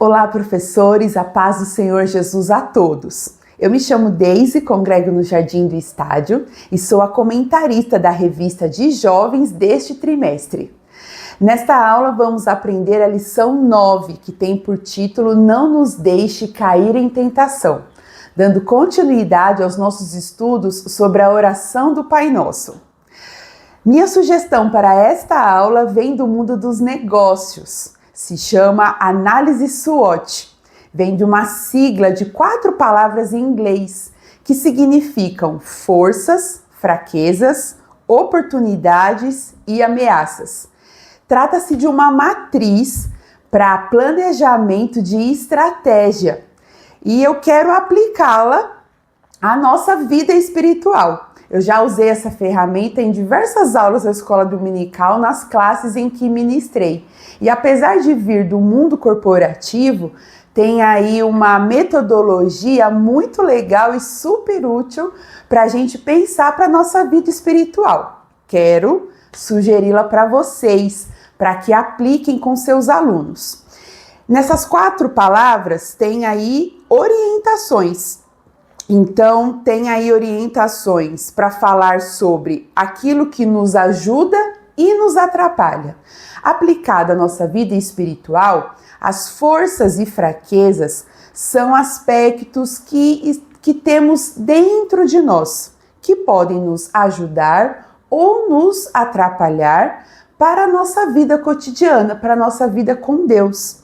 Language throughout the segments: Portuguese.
Olá, professores, a paz do Senhor Jesus a todos. Eu me chamo Deise, congrego no Jardim do Estádio e sou a comentarista da revista de jovens deste trimestre. Nesta aula vamos aprender a lição 9, que tem por título Não nos deixe cair em tentação, dando continuidade aos nossos estudos sobre a oração do Pai Nosso. Minha sugestão para esta aula vem do mundo dos negócios. Se chama Análise SWOT. Vem de uma sigla de 4 palavras em inglês, que significam forças, fraquezas, oportunidades e ameaças. Trata-se de uma matriz para planejamento de estratégia e eu quero aplicá-la à nossa vida espiritual. Eu já usei essa ferramenta em diversas aulas da escola dominical, nas classes em que ministrei. E apesar de vir do mundo corporativo, tem aí uma metodologia muito legal e super útil para a gente pensar para a nossa vida espiritual. Quero sugeri-la para vocês, para que apliquem com seus alunos. Nessas 4 palavras tem aí orientações. Então, tem aí orientações para falar sobre aquilo que nos ajuda e nos atrapalha. Aplicada à nossa vida espiritual, as forças e fraquezas são aspectos que temos dentro de nós, que podem nos ajudar ou nos atrapalhar para a nossa vida cotidiana, para a nossa vida com Deus.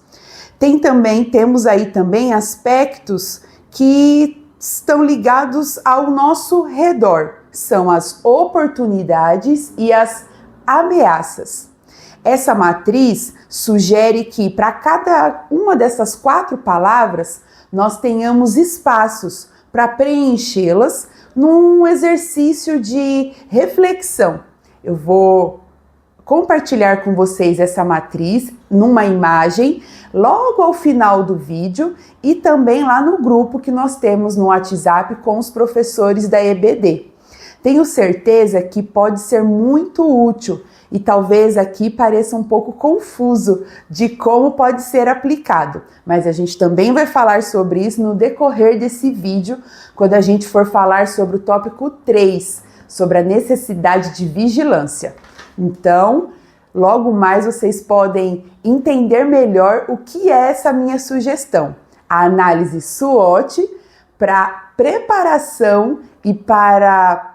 Temos aí também aspectos que estão ligados ao nosso redor, são as oportunidades e as ameaças. Essa matriz sugere que para cada uma dessas 4 palavras nós tenhamos espaços para preenchê-las num exercício de reflexão. Eu vou compartilhar com vocês essa matriz numa imagem logo ao final do vídeo e também lá no grupo que nós temos no WhatsApp com os professores da EBD. Tenho certeza que pode ser muito útil e talvez aqui pareça um pouco confuso de como pode ser aplicado, mas a gente também vai falar sobre isso no decorrer desse vídeo, quando a gente for falar sobre o tópico 3, sobre a necessidade de vigilância. Então, logo mais vocês podem entender melhor o que é essa minha sugestão. A análise SWOT para preparação e para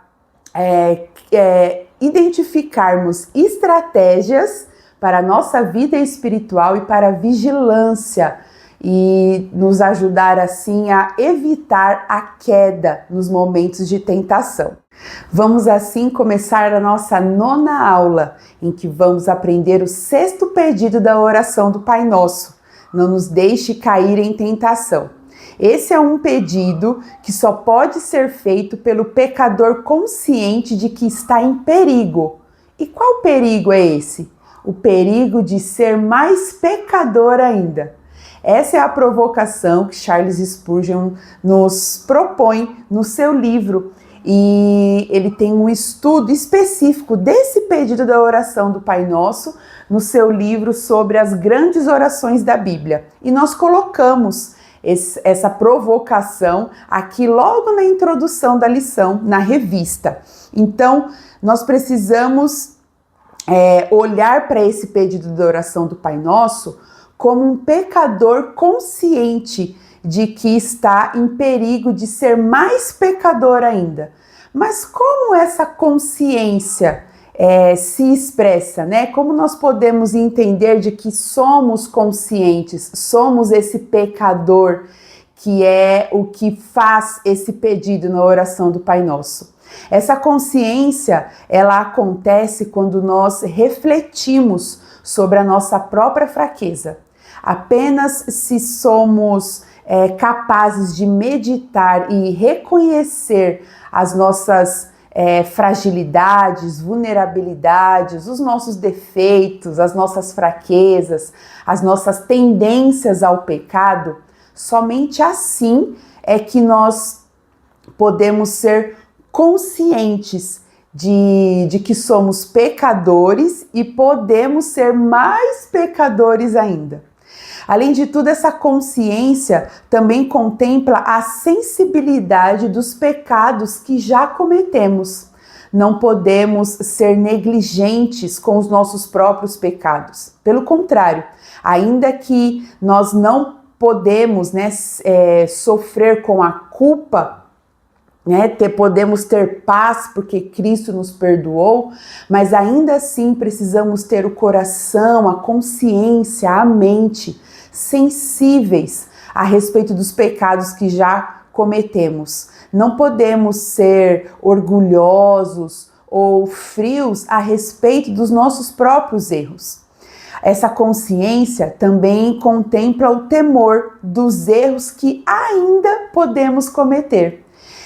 identificarmos estratégias para a nossa vida espiritual e para a vigilância e nos ajudar assim a evitar a queda nos momentos de tentação. Vamos assim começar a nossa 9ª aula, em que vamos aprender o 6º pedido da oração do Pai Nosso. Não nos deixe cair em tentação. Esse é um pedido que só pode ser feito pelo pecador consciente de que está em perigo. E qual perigo é esse? O perigo de ser mais pecador ainda. Essa é a provocação que Charles Spurgeon nos propõe no seu livro. E ele tem um estudo específico desse pedido da oração do Pai Nosso no seu livro sobre as grandes orações da Bíblia. E nós colocamos essa provocação aqui logo na introdução da lição, na revista. Então, nós precisamos olhar para esse pedido da oração do Pai Nosso como um pecador consciente de que está em perigo de ser mais pecador ainda. Mas como essa consciência se expressa, né? Como nós podemos entender de que somos conscientes, somos esse pecador que é o que faz esse pedido na oração do Pai Nosso? Essa consciência, ela acontece quando nós refletimos sobre a nossa própria fraqueza. Apenas se somos capazes de meditar e reconhecer as nossas fragilidades, vulnerabilidades, os nossos defeitos, as nossas fraquezas, as nossas tendências ao pecado, somente assim é que nós podemos ser conscientes de que somos pecadores e podemos ser mais pecadores ainda. Além de tudo, essa consciência também contempla a sensibilidade dos pecados que já cometemos. Não podemos ser negligentes com os nossos próprios pecados. Pelo contrário, ainda que nós não podemos, sofrer com a culpa, podemos ter paz porque Cristo nos perdoou, mas ainda assim precisamos ter o coração, a consciência, a mente sensíveis a respeito dos pecados que já cometemos. Não podemos ser orgulhosos ou frios a respeito dos nossos próprios erros. Essa consciência também contempla o temor dos erros que ainda podemos cometer.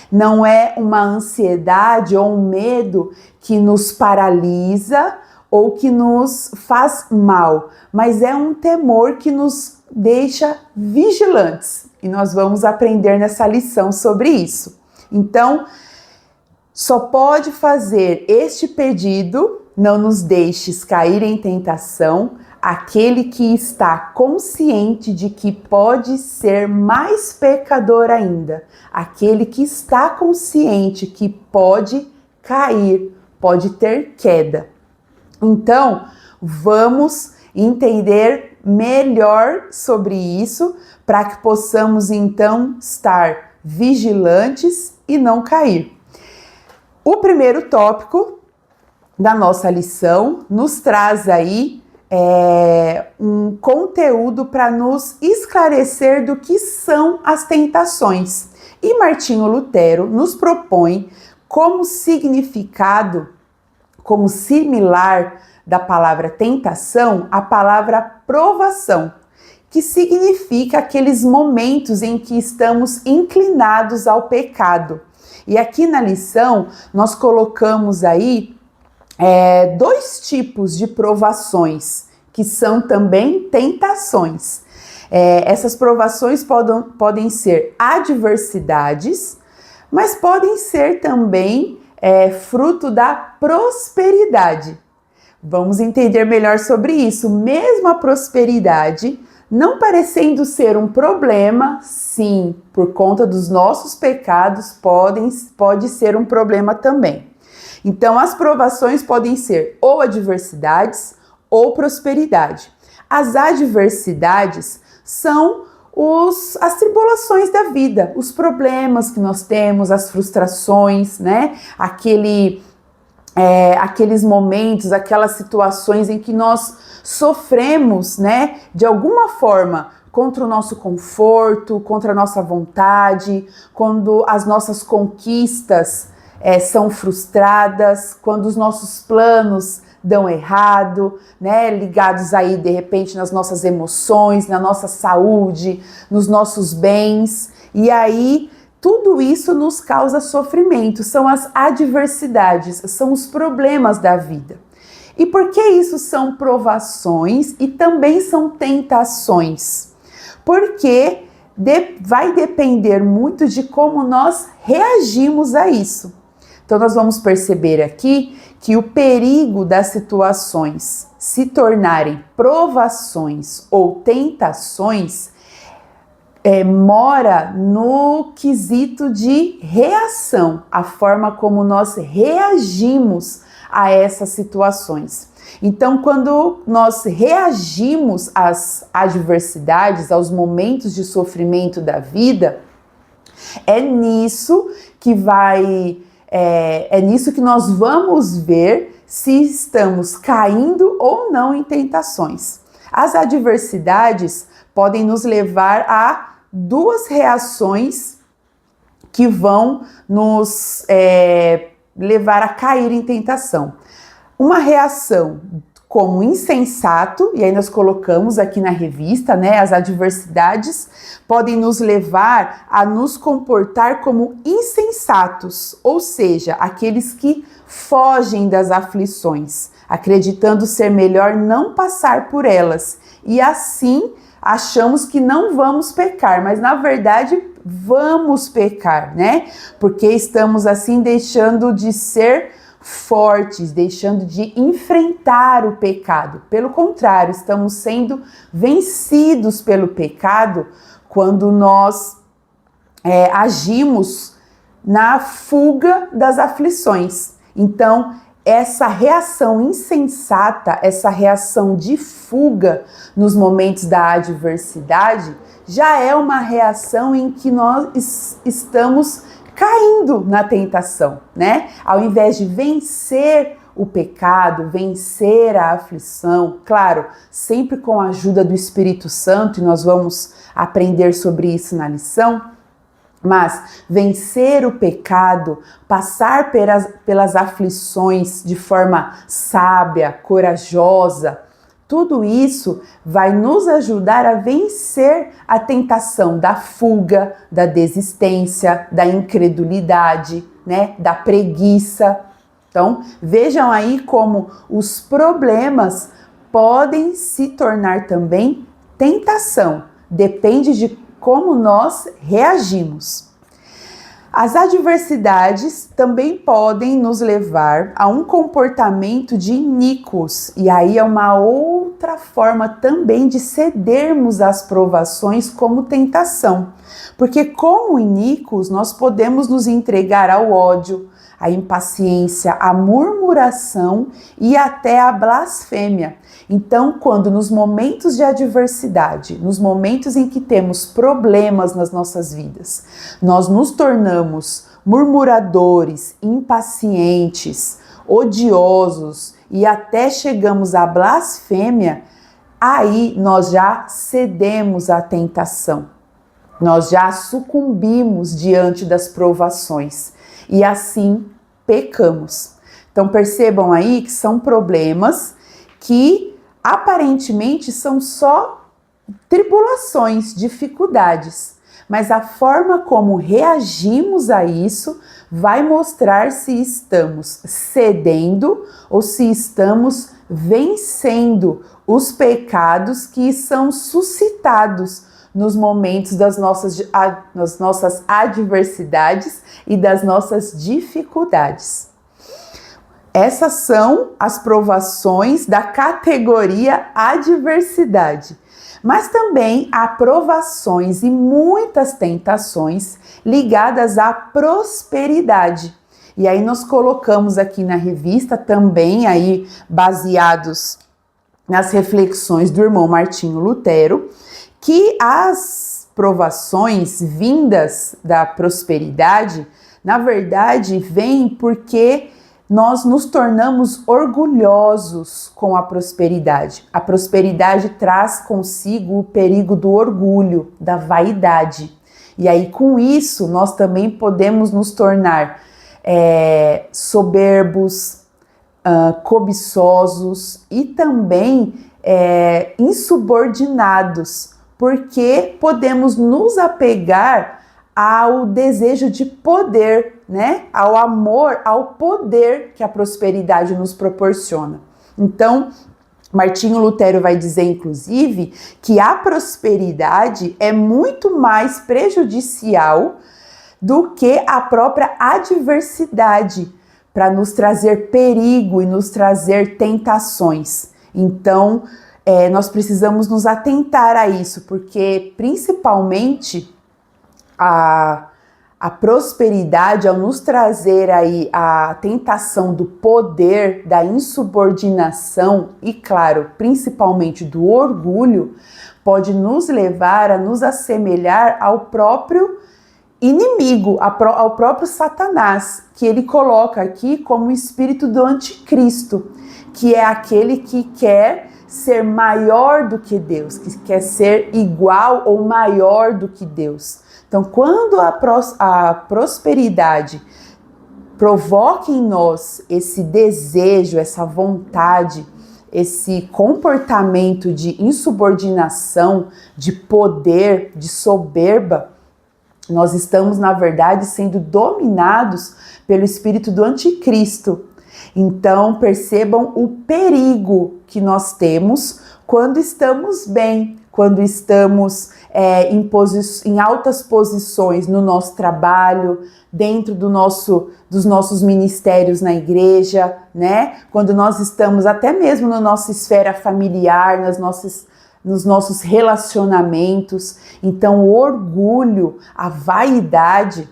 Não é uma ansiedade ou um medo que nos paralisa ou que nos faz mal, mas é um temor que nos deixa vigilantes. E nós vamos aprender nessa lição sobre isso. Então, só pode fazer este pedido: não nos deixes cair em tentação, aquele que está consciente de que pode ser mais pecador ainda, aquele que está consciente que pode cair, pode ter queda. Então, vamos entender melhor sobre isso para que possamos então estar vigilantes e não cair. O primeiro tópico da nossa lição nos traz aí um conteúdo para nos esclarecer do que são as tentações. E Martinho Lutero nos propõe como significado, como similar da palavra tentação, a palavra provação, que significa aqueles momentos em que estamos inclinados ao pecado. E aqui na lição nós colocamos aí dois tipos de provações, que são também tentações. Essas provações podem ser adversidades, mas podem ser também fruto da prosperidade. Vamos entender melhor sobre isso. Mesmo a prosperidade, não parecendo ser um problema, sim, por conta dos nossos pecados, pode ser um problema também. Então, as provações podem ser ou adversidades ou prosperidade. As adversidades são as tribulações da vida, os problemas que nós temos, as frustrações, aqueles momentos, aquelas situações em que nós sofremos, de alguma forma, contra o nosso conforto, contra a nossa vontade, quando as nossas conquistas são frustradas, quando os nossos planos dão errado, ligados aí de repente nas nossas emoções, na nossa saúde, nos nossos bens, e aí tudo isso nos causa sofrimento, são as adversidades, são os problemas da vida. E por que isso são provações e também são tentações? Porque vai depender muito de como nós reagimos a isso. Então nós vamos perceber aqui que o perigo das situações se tornarem provações ou tentações mora no quesito de reação, a forma como nós reagimos a essas situações. Então, quando nós reagimos às adversidades, aos momentos de sofrimento da vida, é nisso que nós vamos ver se estamos caindo ou não em tentações. As adversidades podem nos levar a duas reações que vão nos levar a cair em tentação. Uma reação como insensato, e aí nós colocamos aqui na revista, as adversidades podem nos levar a nos comportar como insensatos, ou seja, aqueles que fogem das aflições, acreditando ser melhor não passar por elas, e assim achamos que não vamos pecar, mas na verdade vamos pecar, porque estamos assim deixando de ser fortes, deixando de enfrentar o pecado. Pelo contrário, estamos sendo vencidos pelo pecado quando nós agimos na fuga das aflições. Então, essa reação insensata, essa reação de fuga nos momentos da adversidade, já é uma reação em que nós estamos caindo na tentação, né? Ao invés de vencer o pecado, vencer a aflição, claro, sempre com a ajuda do Espírito Santo, e nós vamos aprender sobre isso na lição, mas vencer o pecado, passar pelas aflições de forma sábia, corajosa, tudo isso vai nos ajudar a vencer a tentação da fuga, da desistência, da incredulidade, né, da preguiça. Então, vejam aí como os problemas podem se tornar também tentação. Depende de como nós reagimos. As adversidades também podem nos levar a um comportamento de iníquos, e aí é uma outra forma também de cedermos às provações como tentação. Porque como iníquos, nós podemos nos entregar ao ódio, à impaciência, à murmuração e até à blasfêmia. Então, quando nos momentos de adversidade, nos momentos em que temos problemas nas nossas vidas, nós nos tornamos murmuradores, impacientes, odiosos e até chegamos à blasfêmia, aí nós já cedemos à tentação. Nós já sucumbimos diante das provações e assim pecamos. Então percebam aí que são problemas que aparentemente são só tribulações, dificuldades, mas a forma como reagimos a isso vai mostrar se estamos cedendo ou se estamos vencendo os pecados que são suscitados nos momentos das nossas adversidades e das nossas dificuldades. Essas são as provações da categoria adversidade. Mas também há provações e muitas tentações ligadas à prosperidade. E aí nós colocamos aqui na revista também, aí baseados nas reflexões do irmão Martinho Lutero, que as provações vindas da prosperidade, na verdade, vêm porque nós nos tornamos orgulhosos com a prosperidade. A prosperidade traz consigo o perigo do orgulho, da vaidade. E aí, com isso, nós também podemos nos tornar soberbos, cobiçosos e também insubordinados, porque podemos nos apegar ao desejo de poder, né? Ao amor, ao poder que a prosperidade nos proporciona. Então, Martinho Lutero vai dizer, inclusive, que a prosperidade é muito mais prejudicial do que a própria adversidade, para nos trazer perigo e nos trazer tentações. Então, nós precisamos nos atentar a isso, porque principalmente a prosperidade, ao nos trazer aí a tentação do poder, da insubordinação e, claro, principalmente do orgulho, pode nos levar a nos assemelhar ao próprio inimigo, ao próprio Satanás, que ele coloca aqui como o espírito do anticristo, que é aquele que quer ser maior do que Deus, que quer ser igual ou maior do que Deus. Então, quando a prosperidade provoca em nós esse desejo, essa vontade, esse comportamento de insubordinação, de poder, de soberba, nós estamos, na verdade, sendo dominados pelo espírito do anticristo. Então, percebam o perigo que nós temos quando estamos bem, quando estamos em altas posições no nosso trabalho, dentro dos nossos ministérios na igreja, né? Quando nós estamos até mesmo na nossa esfera familiar, nos nossos relacionamentos. Então, o orgulho, a vaidade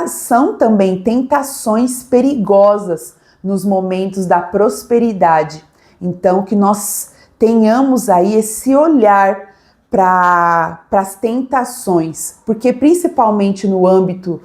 são também tentações perigosas nos momentos da prosperidade. Então, que nós tenhamos aí esse olhar para as tentações, porque principalmente no âmbito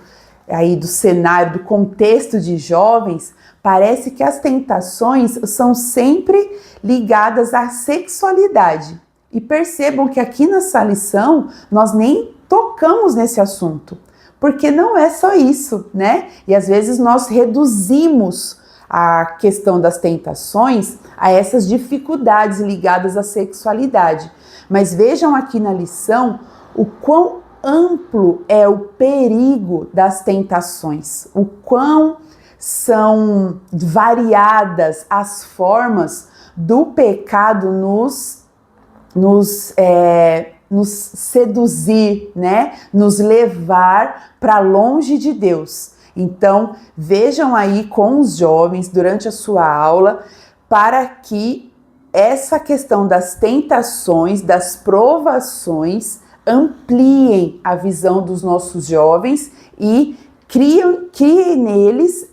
aí do cenário, do contexto de jovens, parece que as tentações são sempre ligadas à sexualidade. E percebam que aqui nessa lição nós nem tocamos nesse assunto, porque não é só isso, né? E às vezes nós reduzimos a questão das tentações a essas dificuldades ligadas à sexualidade. Mas vejam aqui na lição o quão amplo é o perigo das tentações, o quão são variadas as formas do pecado nos seduzir, né? Nos levar para longe de Deus. Então, vejam aí com os jovens durante a sua aula, para que essa questão das tentações, das provações, ampliem a visão dos nossos jovens e criem neles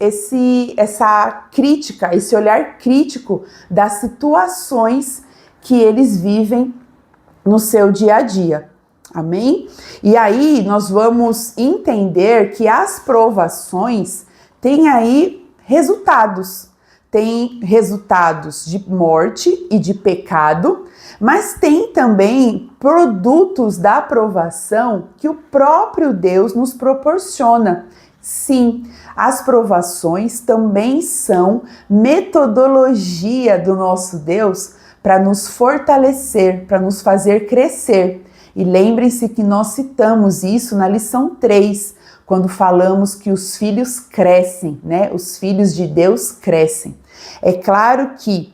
essa crítica, esse olhar crítico das situações que eles vivem no seu dia a dia. Amém? E aí nós vamos entender que as provações têm aí resultados. Tem resultados de morte e de pecado, mas tem também produtos da provação que o próprio Deus nos proporciona. Sim, as provações também são metodologia do nosso Deus para nos fortalecer, para nos fazer crescer. E lembrem-se que nós citamos isso na lição 3, quando falamos que os filhos crescem, né? Os filhos de Deus crescem. É claro que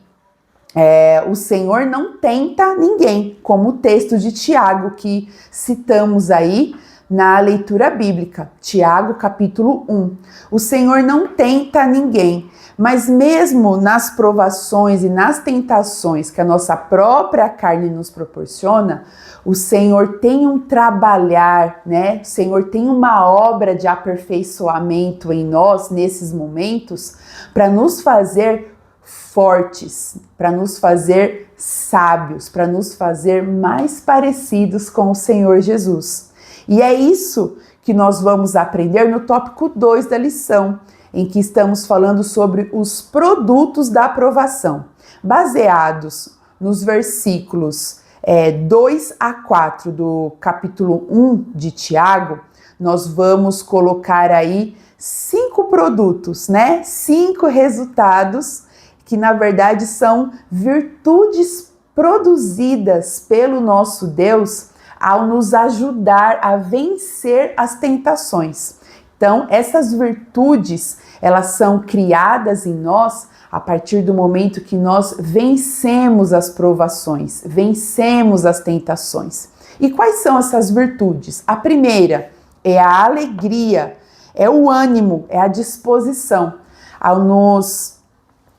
o Senhor não tenta ninguém, como o texto de Tiago que citamos aí na leitura bíblica, Tiago capítulo 1. O Senhor não tenta ninguém, mas mesmo nas provações e nas tentações que a nossa própria carne nos proporciona, o Senhor tem um trabalhar, né? O Senhor tem uma obra de aperfeiçoamento em nós nesses momentos para nos fazer fortes, para nos fazer sábios, para nos fazer mais parecidos com o Senhor Jesus. E é isso que nós vamos aprender no tópico 2 da lição, em que estamos falando sobre os produtos da aprovação, baseados nos versículos 2 a 4 do capítulo 1 de Tiago. Nós vamos colocar aí 5 produtos, né? 5 resultados que na verdade são virtudes produzidas pelo nosso Deus ao nos ajudar a vencer as tentações. Então, essas virtudes, elas são criadas em nós a partir do momento que nós vencemos as provações, vencemos as tentações. E quais são essas virtudes? A primeira é a alegria, é o ânimo, é a disposição. Ao nos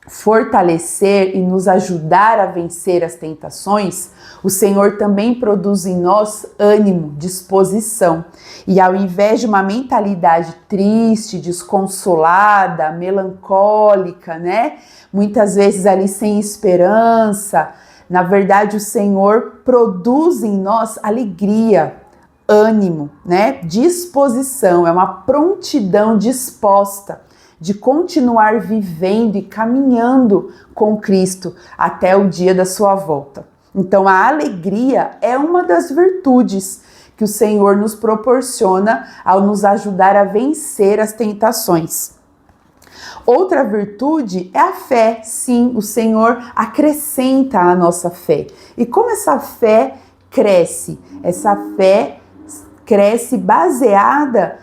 fortalecer e nos ajudar a vencer as tentações, o Senhor também produz em nós ânimo, disposição. E ao invés de uma mentalidade triste, desconsolada, melancólica, né? Muitas vezes ali sem esperança, na verdade o Senhor produz em nós alegria, ânimo, né? Disposição, é uma prontidão disposta de continuar vivendo e caminhando com Cristo até o dia da sua volta. Então, a alegria é uma das virtudes que o Senhor nos proporciona ao nos ajudar a vencer as tentações. Outra virtude é a fé. Sim, o Senhor acrescenta a nossa fé. E como essa fé cresce? Essa fé cresce baseada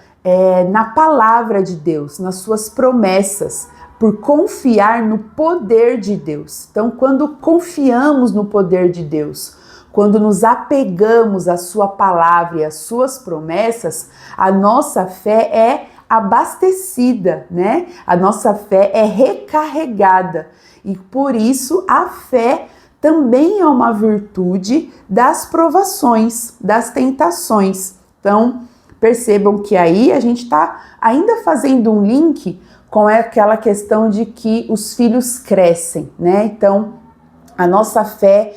na palavra de Deus, nas suas promessas, por confiar no poder de Deus. Então, quando confiamos no poder de Deus, quando nos apegamos à sua palavra e às suas promessas, a nossa fé é abastecida, né? A nossa fé é recarregada. E por isso a fé também é uma virtude das provações, das tentações. Então, percebam que aí a gente está ainda fazendo um link com aquela questão de que os filhos crescem, né? Então, a nossa fé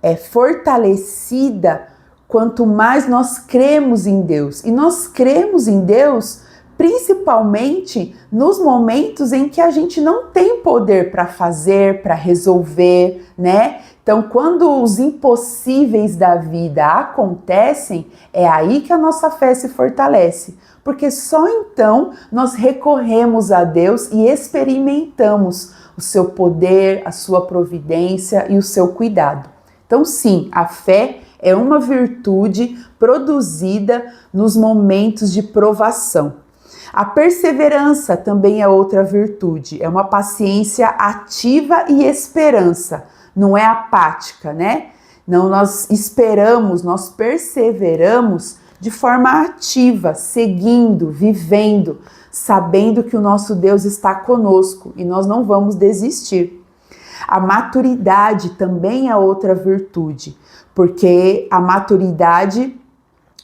é fortalecida quanto mais nós cremos em Deus. E nós cremos em Deus principalmente nos momentos em que a gente não tem poder para fazer, para resolver, né? Então, quando os impossíveis da vida acontecem, é aí que a nossa fé se fortalece, porque só então nós recorremos a Deus e experimentamos o seu poder, a sua providência e o seu cuidado. Então, sim, a fé é uma virtude produzida nos momentos de provação. A perseverança também é outra virtude, é uma paciência ativa e esperança, não é apática, né? Não, nós esperamos, nós perseveramos de forma ativa, seguindo, vivendo, sabendo que o nosso Deus está conosco e nós não vamos desistir. A maturidade também é outra virtude, porque a maturidade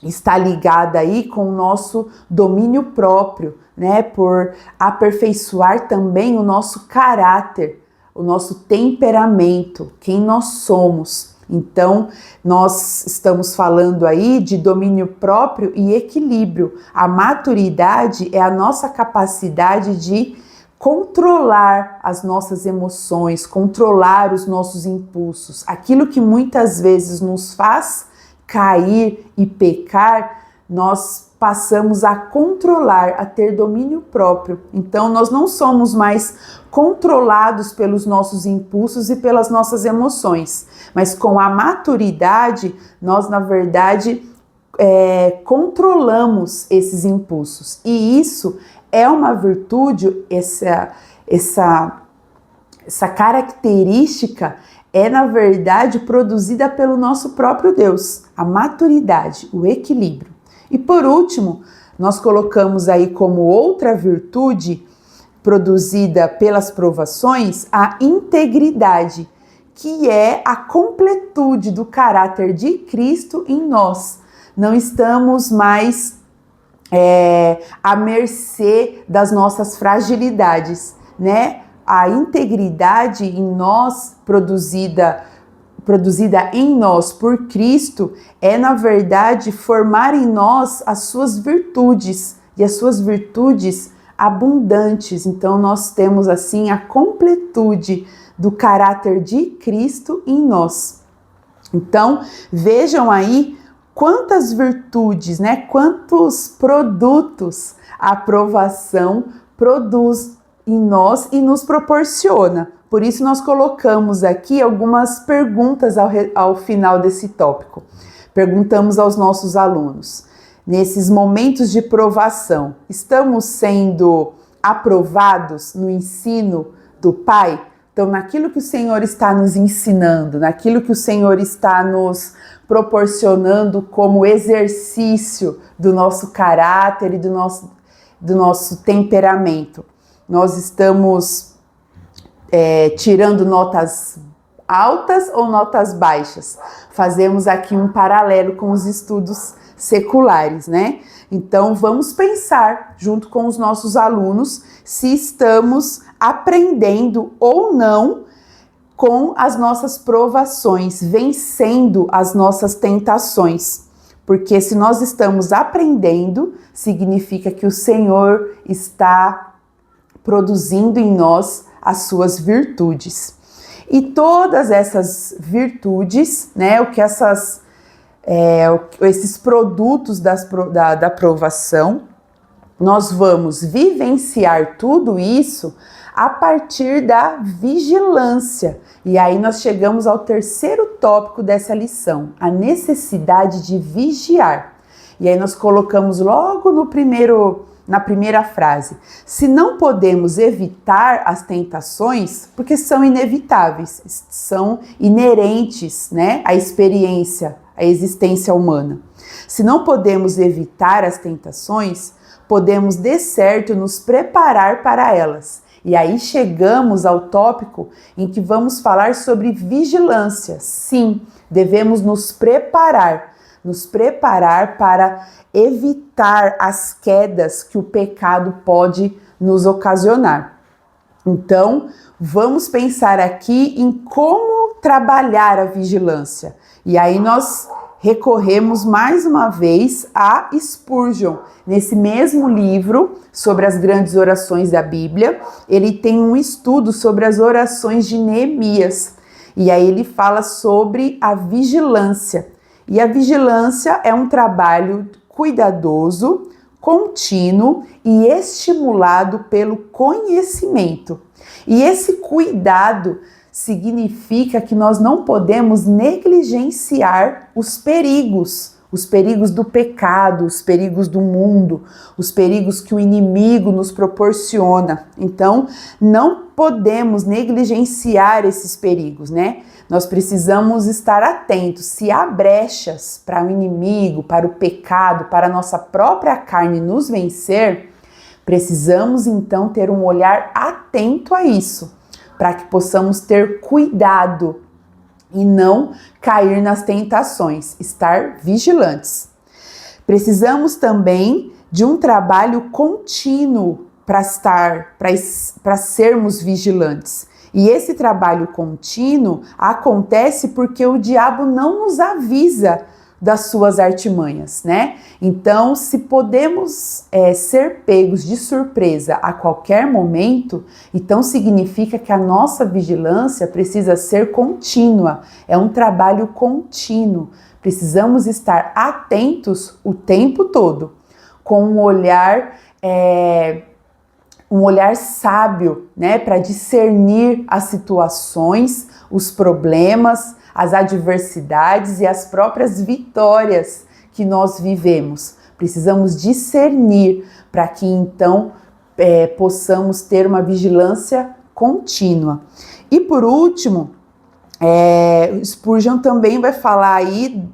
está ligada aí com o nosso domínio próprio, né? Por aperfeiçoar também o nosso caráter, o nosso temperamento, quem nós somos. Então, nós estamos falando aí de domínio próprio e equilíbrio. A maturidade é a nossa capacidade de controlar as nossas emoções, controlar os nossos impulsos, aquilo que muitas vezes nos faz cair e pecar, nós passamos a controlar, a ter domínio próprio. Então, nós não somos mais controlados pelos nossos impulsos e pelas nossas emoções, mas com a maturidade, nós, na verdade, controlamos esses impulsos. E isso é uma virtude, essa característica é, na verdade, produzida pelo nosso próprio Deus, a maturidade, o equilíbrio. E por último, nós colocamos aí como outra virtude produzida pelas provações a integridade, que é a completude do caráter de Cristo em nós. Não estamos mais à mercê das nossas fragilidades, né? A integridade em nós, produzida em nós por Cristo, é, na verdade, formar em nós as suas virtudes, e as suas virtudes abundantes. Então, nós temos, assim, a completude do caráter de Cristo em nós. Então, vejam aí quantas virtudes, né? Quantos produtos a aprovação produz em nós e nos proporciona. Por isso nós colocamos aqui algumas perguntas ao final desse tópico. Perguntamos aos nossos alunos: nesses momentos de provação, estamos sendo aprovados no ensino do Pai? Então, naquilo que o Senhor está nos ensinando, naquilo que o Senhor está nos proporcionando como exercício do nosso caráter e do nosso temperamento, nós estamos tirando notas altas ou notas baixas? Fazemos aqui um paralelo com os estudos seculares, né? Então, vamos pensar junto com os nossos alunos se estamos aprendendo ou não com as nossas provações, vencendo as nossas tentações. Porque se nós estamos aprendendo, significa que o Senhor está produzindo em nós as suas virtudes. E todas essas virtudes, né, esses produtos da provação, nós vamos vivenciar tudo isso a partir da vigilância. E aí nós chegamos ao terceiro tópico dessa lição, a necessidade de vigiar. E aí nós colocamos logo no primeiro na primeira frase, se não podemos evitar as tentações, porque são inevitáveis, são inerentes, né, à experiência, à existência humana. Se não podemos evitar as tentações, podemos de certo nos preparar para elas. E aí chegamos ao tópico em que vamos falar sobre vigilância. Sim, devemos nos preparar para evitar as quedas que o pecado pode nos ocasionar. Então, vamos pensar aqui em como trabalhar a vigilância. E aí nós recorremos mais uma vez a Spurgeon. Nesse mesmo livro sobre as grandes orações da Bíblia, ele tem um estudo sobre as orações de Neemias. E aí ele fala sobre a vigilância. E a vigilância é um trabalho cuidadoso, contínuo e estimulado pelo conhecimento. E esse cuidado significa que nós não podemos negligenciar os perigos do pecado, os perigos do mundo, os perigos que o inimigo nos proporciona. Então, não podemos negligenciar esses perigos, né? Nós precisamos estar atentos. Se há brechas para o inimigo, para o pecado, para a nossa própria carne nos vencer, precisamos então ter um olhar atento a isso, para que possamos ter cuidado e não cair nas tentações, estar vigilantes. Precisamos também de um trabalho contínuo para sermos vigilantes. E esse trabalho contínuo acontece porque o diabo não nos avisa das suas artimanhas, né? Então, se podemos ser pegos de surpresa a qualquer momento, então significa que a nossa vigilância precisa ser contínua, é um trabalho contínuo. Precisamos estar atentos o tempo todo, com um olhar sábio, né, para discernir as situações, os problemas, as adversidades e as próprias vitórias que nós vivemos. Precisamos discernir para que então possamos ter uma vigilância contínua. E por último, Spurgeon também vai falar aí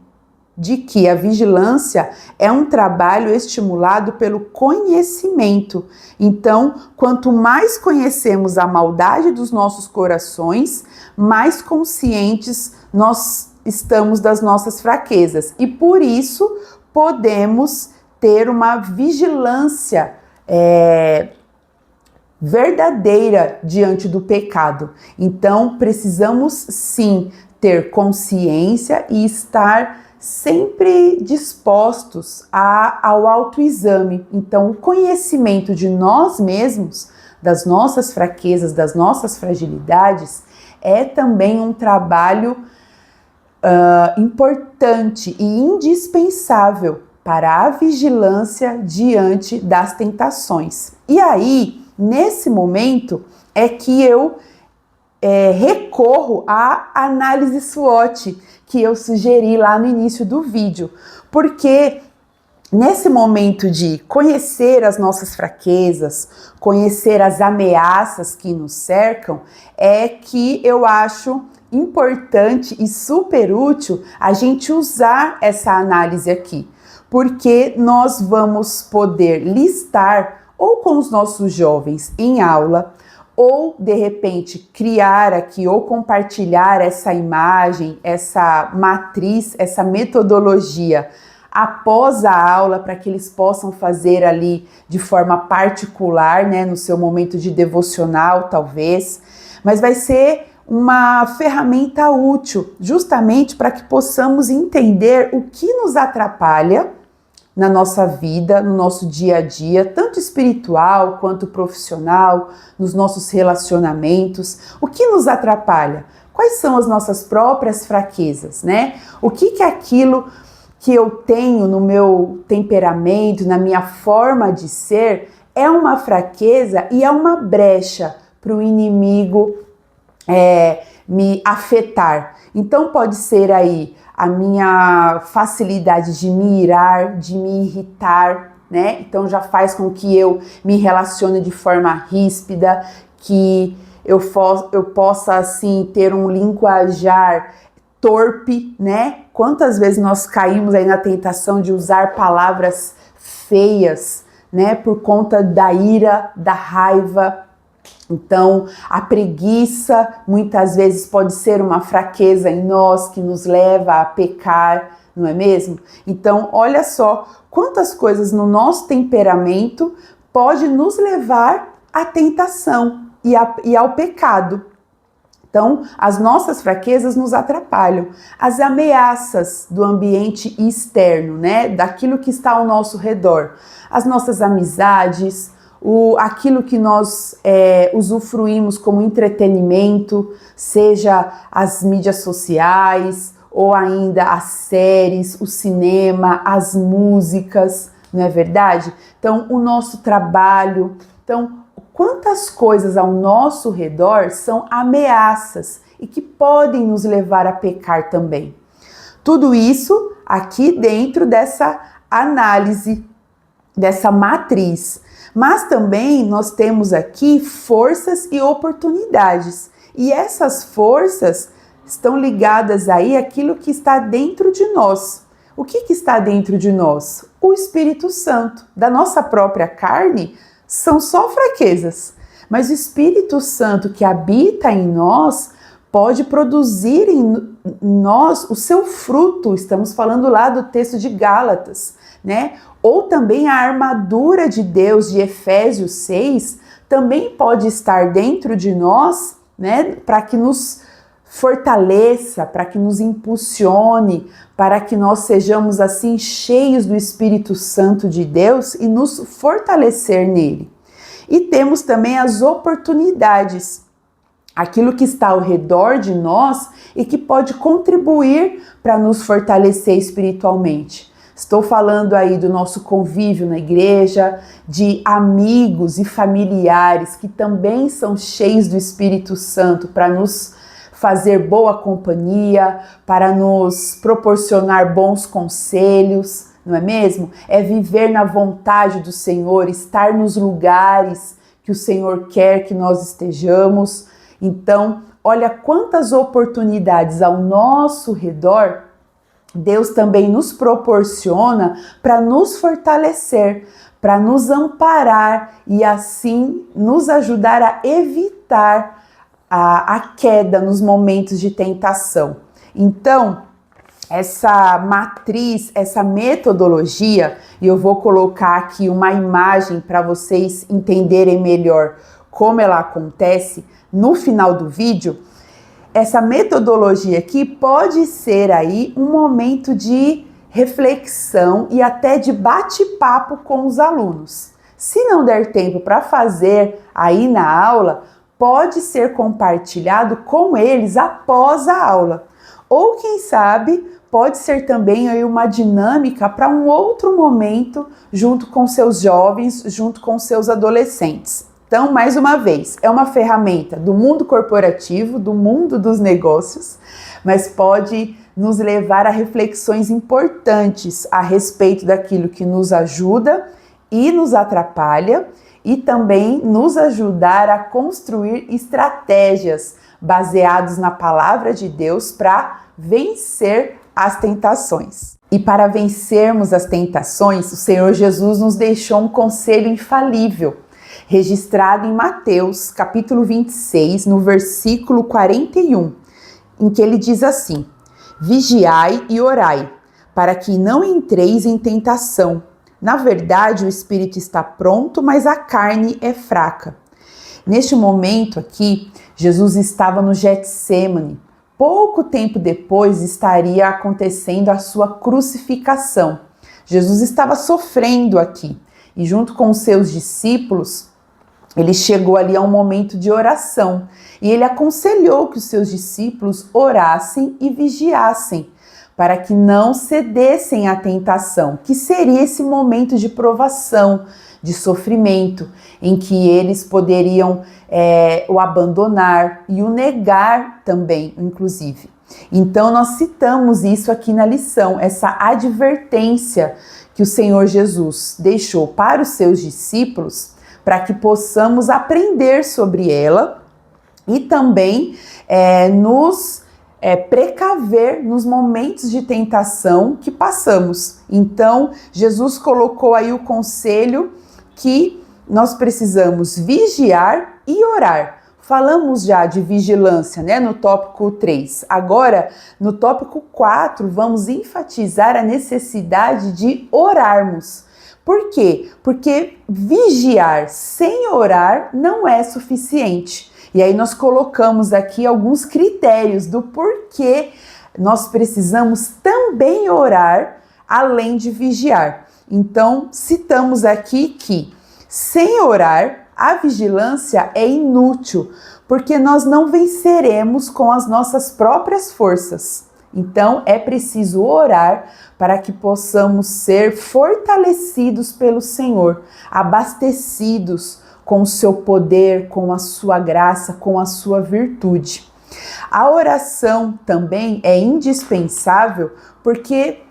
de que a vigilância é um trabalho estimulado pelo conhecimento. Então, quanto mais conhecemos a maldade dos nossos corações, mais conscientes nós estamos das nossas fraquezas. E por isso, podemos ter uma vigilância verdadeira diante do pecado. Então, precisamos sim ter consciência e estar sempre dispostos ao autoexame. Então, o conhecimento de nós mesmos, das nossas fraquezas, das nossas fragilidades, é também um trabalho importante e indispensável para a vigilância diante das tentações. E aí, nesse momento, é que eu recorro à análise SWOT, que eu sugeri lá no início do vídeo, porque nesse momento de conhecer as nossas fraquezas, conhecer as ameaças que nos cercam, é que eu acho importante e super útil a gente usar essa análise aqui, porque nós vamos poder listar ou com os nossos jovens em aula, ou de repente criar aqui ou compartilhar essa imagem, essa matriz, essa metodologia após a aula para que eles possam fazer ali de forma particular, né, no seu momento de devocional talvez, mas vai ser uma ferramenta útil justamente para que possamos entender o que nos atrapalha na nossa vida, no nosso dia a dia, tanto espiritual quanto profissional, nos nossos relacionamentos. O que nos atrapalha? Quais são as nossas próprias fraquezas, né? O que é aquilo que eu tenho no meu temperamento, na minha forma de ser, é uma fraqueza e é uma brecha para o inimigo me afetar. Então pode ser aí a minha facilidade de me irar, de me irritar, né? Então já faz com que eu me relacione de forma ríspida, que eu possa, assim, ter um linguajar torpe, né? Quantas vezes nós caímos aí na tentação de usar palavras feias, né? Por conta da ira, da raiva. Então, a preguiça muitas vezes pode ser uma fraqueza em nós que nos leva a pecar, não é mesmo? Então, olha só quantas coisas no nosso temperamento pode nos levar à tentação e ao pecado. Então, as nossas fraquezas nos atrapalham. As ameaças do ambiente externo, né? Daquilo que está ao nosso redor. As nossas amizades, aquilo que nós usufruímos como entretenimento, seja as mídias sociais, ou ainda as séries, o cinema, as músicas, não é verdade? Então, o nosso trabalho. Então, quantas coisas ao nosso redor são ameaças e que podem nos levar a pecar também. Tudo isso aqui dentro dessa análise, dessa matriz. Mas também nós temos aqui forças e oportunidades. E essas forças estão ligadas aí àquilo que está dentro de nós. O que está dentro de nós? O Espírito Santo. Da nossa própria carne, são só fraquezas, mas o Espírito Santo que habita em nós pode produzir em nós o seu fruto. Estamos falando lá do texto de Gálatas, né? Ou também a armadura de Deus de Efésios 6 também pode estar dentro de nós, né? Para que nos fortaleça, para que nos impulsione, para que nós sejamos assim cheios do Espírito Santo de Deus e nos fortalecer nele. E temos também as oportunidades, aquilo que está ao redor de nós e que pode contribuir para nos fortalecer espiritualmente. Estou falando aí do nosso convívio na igreja, de amigos e familiares que também são cheios do Espírito Santo para nos fazer boa companhia, para nos proporcionar bons conselhos, não é mesmo? É viver na vontade do Senhor, estar nos lugares que o Senhor quer que nós estejamos. Então, olha quantas oportunidades ao nosso redor Deus também nos proporciona para nos fortalecer, para nos amparar e assim nos ajudar a evitar a queda nos momentos de tentação. Então, essa matriz, essa metodologia, e eu vou colocar aqui uma imagem para vocês entenderem melhor como ela acontece no final do vídeo. Essa metodologia aqui pode ser aí um momento de reflexão e até de bate-papo com os alunos. Se não der tempo para fazer aí na aula, pode ser compartilhado com eles após a aula. Ou quem sabe, pode ser também aí uma dinâmica para um outro momento junto com seus jovens, junto com seus adolescentes. Então, mais uma vez, é uma ferramenta do mundo corporativo, do mundo dos negócios, mas pode nos levar a reflexões importantes a respeito daquilo que nos ajuda e nos atrapalha e também nos ajudar a construir estratégias baseadas na palavra de Deus para vencer as tentações. E para vencermos as tentações, o Senhor Jesus nos deixou um conselho infalível, registrado em Mateus, capítulo 26, no versículo 41, em que ele diz assim: vigiai e orai, para que não entreis em tentação. Na verdade, o espírito está pronto, mas a carne é fraca. Neste momento aqui, Jesus estava no Getsêmani. Pouco tempo depois estaria acontecendo a sua crucificação. Jesus estava sofrendo aqui e junto com os seus discípulos, ele chegou ali a um momento de oração e ele aconselhou que os seus discípulos orassem e vigiassem para que não cedessem à tentação, que seria esse momento de provação, de sofrimento, em que eles poderiam o abandonar e o negar também, inclusive. Então nós citamos isso aqui na lição, essa advertência que o Senhor Jesus deixou para os seus discípulos, para que possamos aprender sobre ela e também nos precaver nos momentos de tentação que passamos. Então, Jesus colocou aí o conselho que nós precisamos vigiar e orar. Falamos já de vigilância, né, no tópico 3. Agora, no tópico 4, vamos enfatizar a necessidade de orarmos. Por quê? Porque vigiar sem orar não é suficiente. E aí nós colocamos aqui alguns critérios do porquê nós precisamos também orar além de vigiar. Então, citamos aqui que sem orar, a vigilância é inútil, porque nós não venceremos com as nossas próprias forças. Então, é preciso orar para que possamos ser fortalecidos pelo Senhor, abastecidos com o seu poder, com a sua graça, com a sua virtude. A oração também é indispensável, porque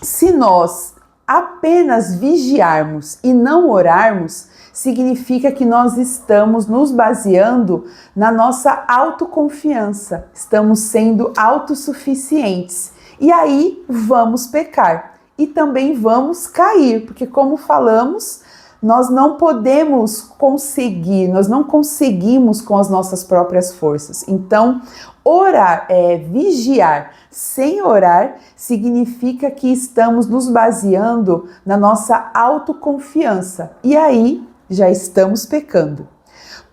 se nós apenas vigiarmos e não orarmos, significa que nós estamos nos baseando na nossa autoconfiança, estamos sendo autossuficientes. E aí vamos pecar e também vamos cair, porque como falamos, nós não podemos conseguir, nós não conseguimos com as nossas próprias forças. Então, orar, vigiar sem orar, significa que estamos nos baseando na nossa autoconfiança. E aí, já estamos pecando.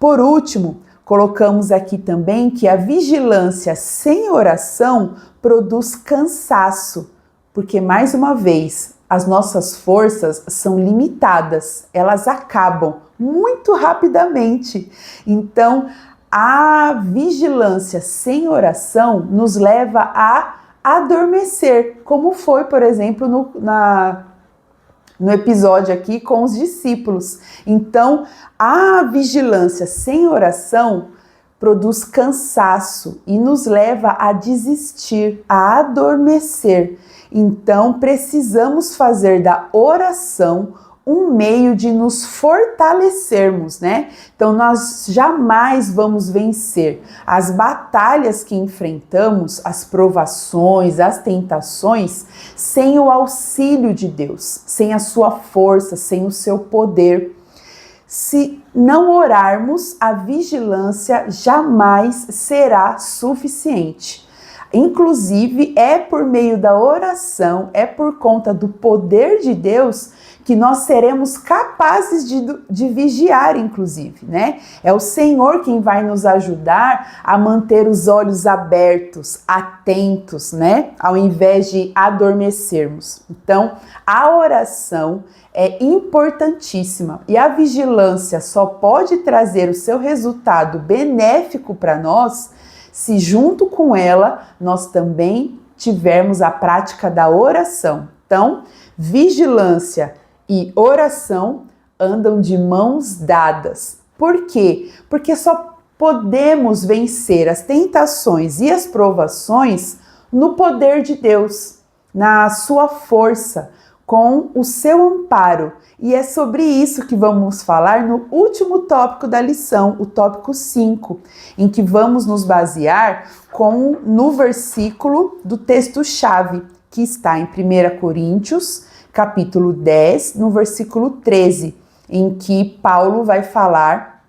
Por último, colocamos aqui também que a vigilância sem oração produz cansaço, porque mais uma vez, as nossas forças são limitadas, elas acabam muito rapidamente. Então, a vigilância sem oração nos leva a adormecer, como foi, por exemplo, no episódio aqui com os discípulos. Então, a vigilância sem oração produz cansaço e nos leva a desistir, a adormecer. Então, precisamos fazer da oração um meio de nos fortalecermos, né? Então, nós jamais vamos vencer as batalhas que enfrentamos, as provações, as tentações, sem o auxílio de Deus, sem a sua força, sem o seu poder. Se não orarmos, a vigilância jamais será suficiente. Inclusive, é por meio da oração, é por conta do poder de Deus que nós seremos capazes de vigiar, inclusive, né? É o Senhor quem vai nos ajudar a manter os olhos abertos, atentos, né? Ao invés de adormecermos. Então, a oração é importantíssima e a vigilância só pode trazer o seu resultado benéfico para nós se junto com ela nós também tivermos a prática da oração. Então, vigilância e oração andam de mãos dadas. Por quê? Porque só podemos vencer as tentações e as provações no poder de Deus, na sua força, com o seu amparo. E é sobre isso que vamos falar no último tópico da lição, o tópico 5, em que vamos nos basear no versículo do texto-chave, que está em 1 Coríntios, capítulo 10, no versículo 13, em que Paulo vai falar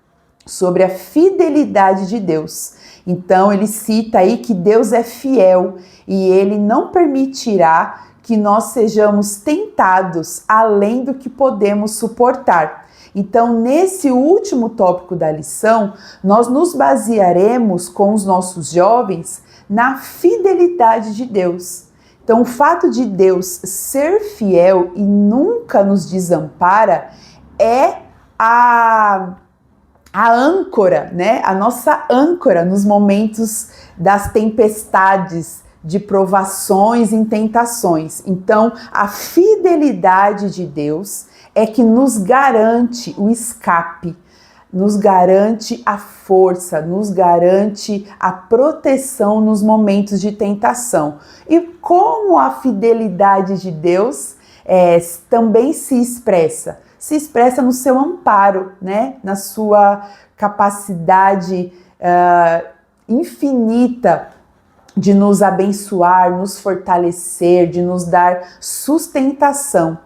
sobre a fidelidade de Deus. Então, ele cita aí que Deus é fiel e ele não permitirá que nós sejamos tentados além do que podemos suportar. Então, nesse último tópico da lição, nós nos basearemos com os nossos jovens na fidelidade de Deus. Então, o fato de Deus ser fiel e nunca nos desampara é a âncora, né? A nossa âncora nos momentos das tempestades, de provações e tentações. Então, a fidelidade de Deus é que nos garante o escape nos garante a força, nos garante a proteção nos momentos de tentação. E como a fidelidade de Deus também se expressa? Se expressa no seu amparo, né? Na sua capacidade infinita de nos abençoar, nos fortalecer, de nos dar sustentação.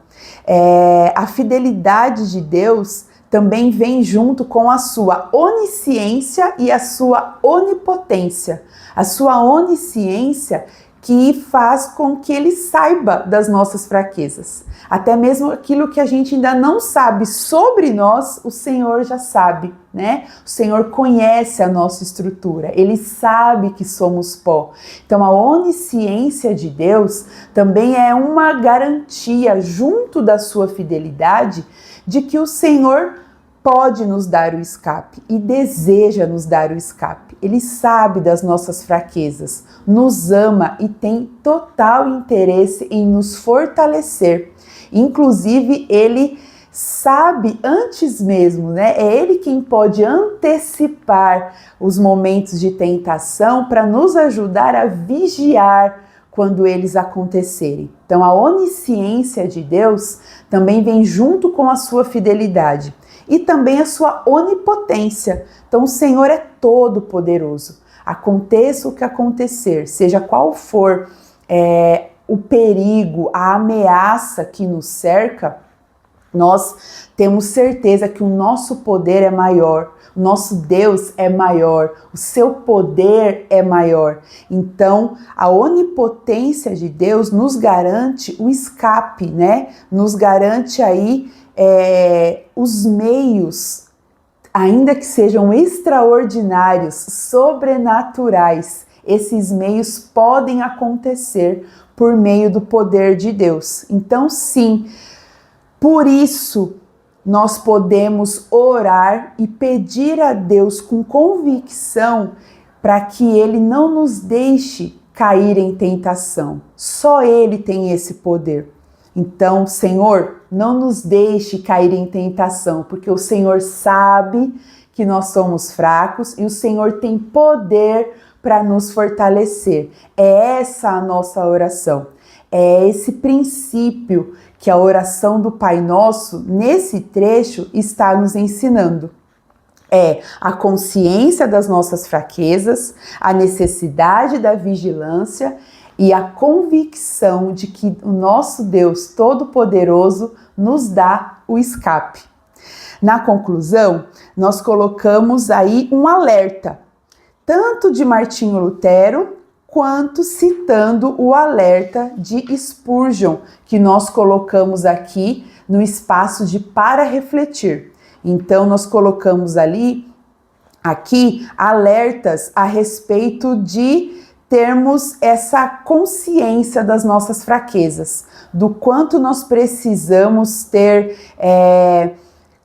A fidelidade de Deus também vem junto com a sua onisciência e a sua onipotência. A sua onisciência que faz com que ele saiba das nossas fraquezas. Até mesmo aquilo que a gente ainda não sabe sobre nós, o Senhor já sabe, né? O Senhor conhece a nossa estrutura, Ele sabe que somos pó. Então a onisciência de Deus também é uma garantia, junto da sua fidelidade, de que o Senhor pode nos dar o escape e deseja nos dar o escape. Ele sabe das nossas fraquezas, nos ama e tem total interesse em nos fortalecer. Inclusive, Ele sabe antes mesmo, né? É Ele quem pode antecipar os momentos de tentação para nos ajudar a vigiar quando eles acontecerem. Então, a onisciência de Deus também vem junto com a sua fidelidade. E também a sua onipotência. Então o Senhor é todo poderoso. Aconteça o que acontecer, seja qual for o perigo, a ameaça que nos cerca, nós temos certeza que o nosso poder é maior, o nosso Deus é maior, o seu poder é maior. Então, a onipotência de Deus nos garante o escape, né? Nos garante aí os meios, ainda que sejam extraordinários, sobrenaturais, esses meios podem acontecer por meio do poder de Deus. Então, sim, por isso nós podemos orar e pedir a Deus com convicção para que Ele não nos deixe cair em tentação. Só Ele tem esse poder. Então, Senhor, não nos deixe cair em tentação, porque o Senhor sabe que nós somos fracos e o Senhor tem poder para nos fortalecer. É essa a nossa oração. É esse princípio que a oração do Pai Nosso, nesse trecho, está nos ensinando. É a consciência das nossas fraquezas, a necessidade da vigilância e a convicção de que o nosso Deus Todo-Poderoso nos dá o escape. Na conclusão, nós colocamos aí um alerta, tanto de Martinho Lutero, quanto citando o alerta de Spurgeon, que nós colocamos aqui no espaço de para refletir. Então, nós colocamos aqui alertas a respeito de termos essa consciência das nossas fraquezas, do quanto nós precisamos ter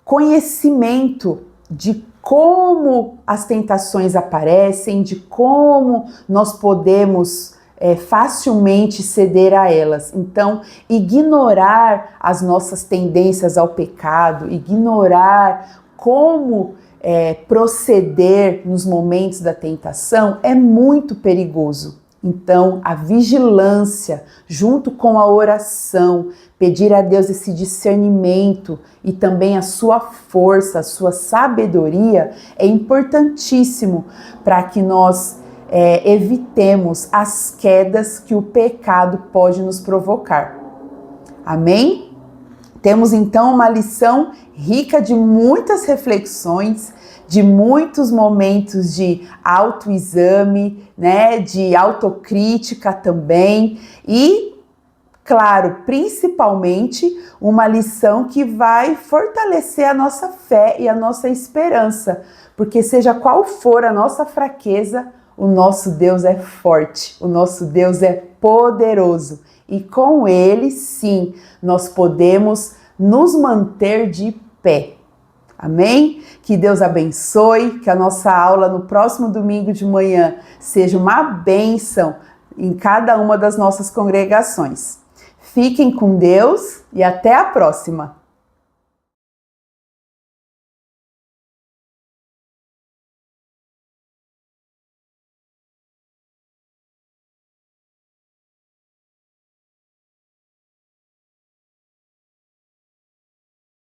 conhecimento de como as tentações aparecem, de como nós podemos facilmente ceder a elas. Então, ignorar as nossas tendências ao pecado, ignorar como proceder nos momentos da tentação é muito perigoso. Então, a vigilância, junto com a oração, pedir a Deus esse discernimento e também a sua força, a sua sabedoria, é importantíssimo para que nós evitemos as quedas que o pecado pode nos provocar. Amém? Temos então uma lição rica de muitas reflexões, de muitos momentos de autoexame, né, de autocrítica também e, claro, principalmente uma lição que vai fortalecer a nossa fé e a nossa esperança, porque seja qual for a nossa fraqueza, o nosso Deus é forte, o nosso Deus é poderoso e com Ele, sim, nós podemos nos manter de pé. Amém? Que Deus abençoe, que a nossa aula no próximo domingo de manhã seja uma bênção em cada uma das nossas congregações. Fiquem com Deus e até a próxima!